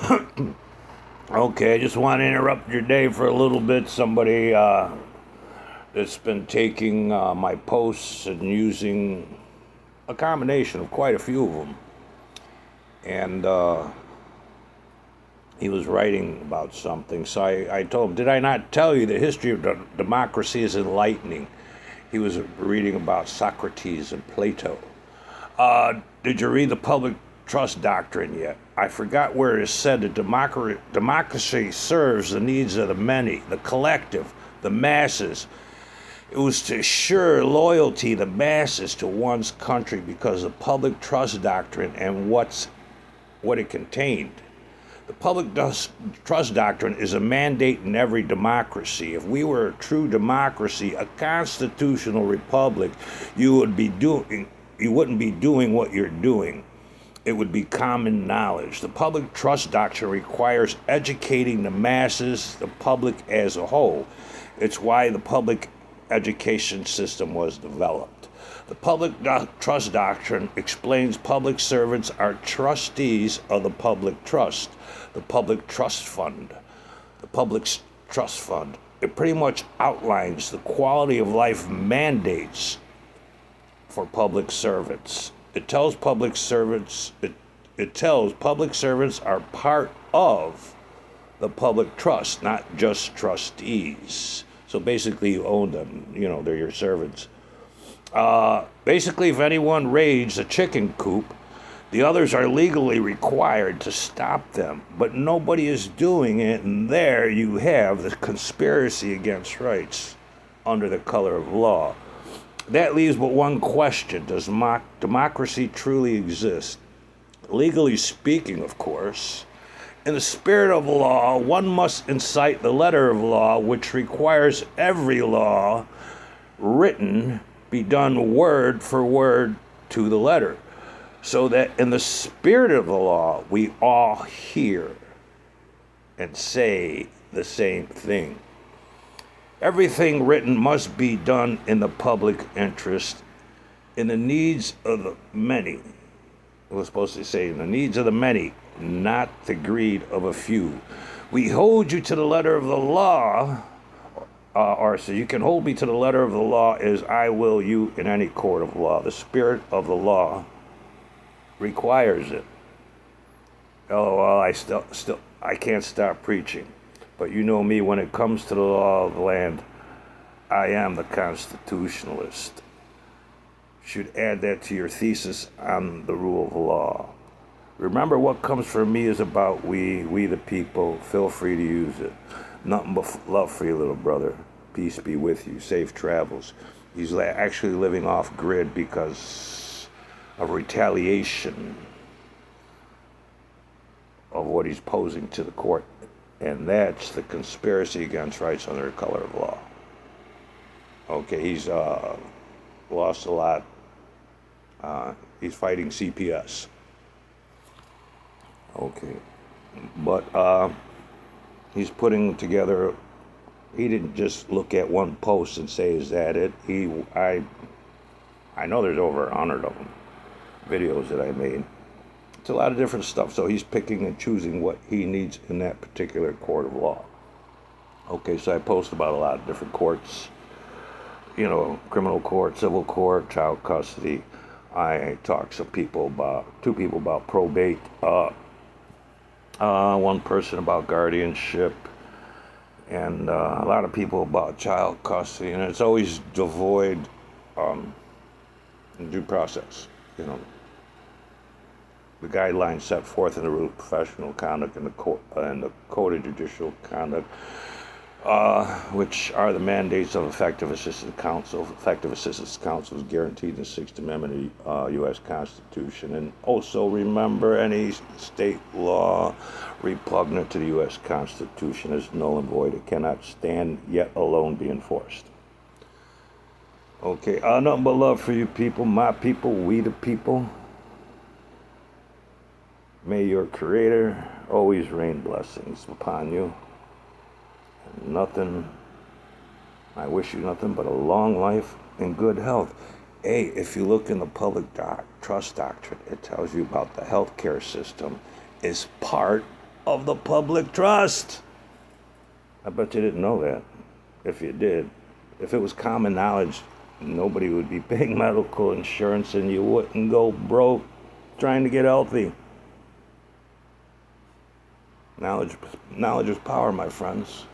Okay, I just want to interrupt your day for a little bit. Somebody that's been taking my posts and using a combination of quite a few of them. And he was writing about something. So I told him, did I not tell you the history of democracy is enlightening? He was reading about Socrates and Plato. Did you read the public trust doctrine yet? I forgot where it is said that democracy serves the needs of the many, the collective, the masses. It was to assure loyalty the masses to one's country because of the public trust doctrine and what it contained. The public trust doctrine is a mandate in every democracy. If we were a true democracy, a constitutional republic, you wouldn't be doing what you're doing. It would be common knowledge. The public trust doctrine requires educating the masses, the public as a whole. It's why the public education system was developed. The public trust doctrine explains public servants are trustees of the public trust, the public trust fund, the public trust fund. It pretty much outlines the quality of life mandates for public servants. It tells public servants are part of the public trust, not just trustees. So basically you own them, they're your servants. Basically, if anyone raids a chicken coop, the others are legally required to stop them, but nobody is doing it, and there you have the conspiracy against rights under the color of law. That leaves but one question: does democracy truly exist? Legally speaking, of course. In the spirit of law, one must incite the letter of law, which requires every law written be done word for word to the letter, so that in the spirit of the law, we all hear and say the same thing. Everything written must be done in the public interest, in the needs of the many. It was supposed to say in the needs of the many, not the greed of a few. We hold you to the letter of the law, or so you can hold me to the letter of the law as I will you in any court of law. The spirit of the law requires it. LOL, I can't stop preaching. But you know me, when it comes to the law of the land, I am the constitutionalist. Should add that to your thesis on the rule of law. Remember, what comes from me is about we the people. Feel free to use it. Nothing but love for you, little brother. Peace be with you. Safe travels. He's actually living off grid because of retaliation of what he's posing to the court. And that's the conspiracy against rights under the color of law. Okay, he's lost a lot. He's fighting CPS. Okay, but he's putting together. He didn't just look at one post and say, "Is that it?" I know there's over 100 of them, videos that I made. It's a lot of different stuff. So he's picking and choosing what he needs in that particular court of law. Okay, so I post about a lot of different courts. Criminal court, civil court, child custody. I talk to two people about probate. One person about guardianship, and a lot of people about child custody, and it's always devoid in due process. The guidelines set forth in the rule of professional conduct and the code of judicial conduct, which are the mandates of effective assistance counsel. Effective assistance counsel is guaranteed in the Sixth Amendment of the U.S. Constitution. And also remember, any state law repugnant to the U.S. Constitution is null and void. It cannot stand, yet alone be enforced. Okay, nothing but love for you people, my people, we the people. May your Creator always rain blessings upon you. I wish you nothing but a long life and good health. Hey, if you look in the public trust doctrine, it tells you about the healthcare system is part of the public trust. I bet you didn't know that. If you did, if it was common knowledge, nobody would be paying medical insurance and you wouldn't go broke trying to get healthy. Knowledge is power, my friends.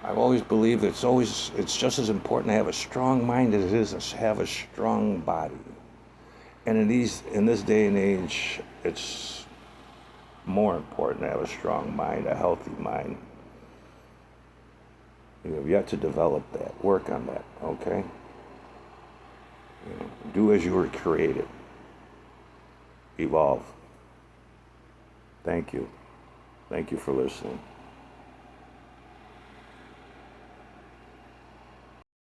I've always believed it's just as important to have a strong mind as it is to have a strong body. And in this day and age, it's more important to have a strong mind, a healthy mind. You have yet to develop that. Work on that, okay? Do as you were created. Evolve. Thank you. Thank you for listening.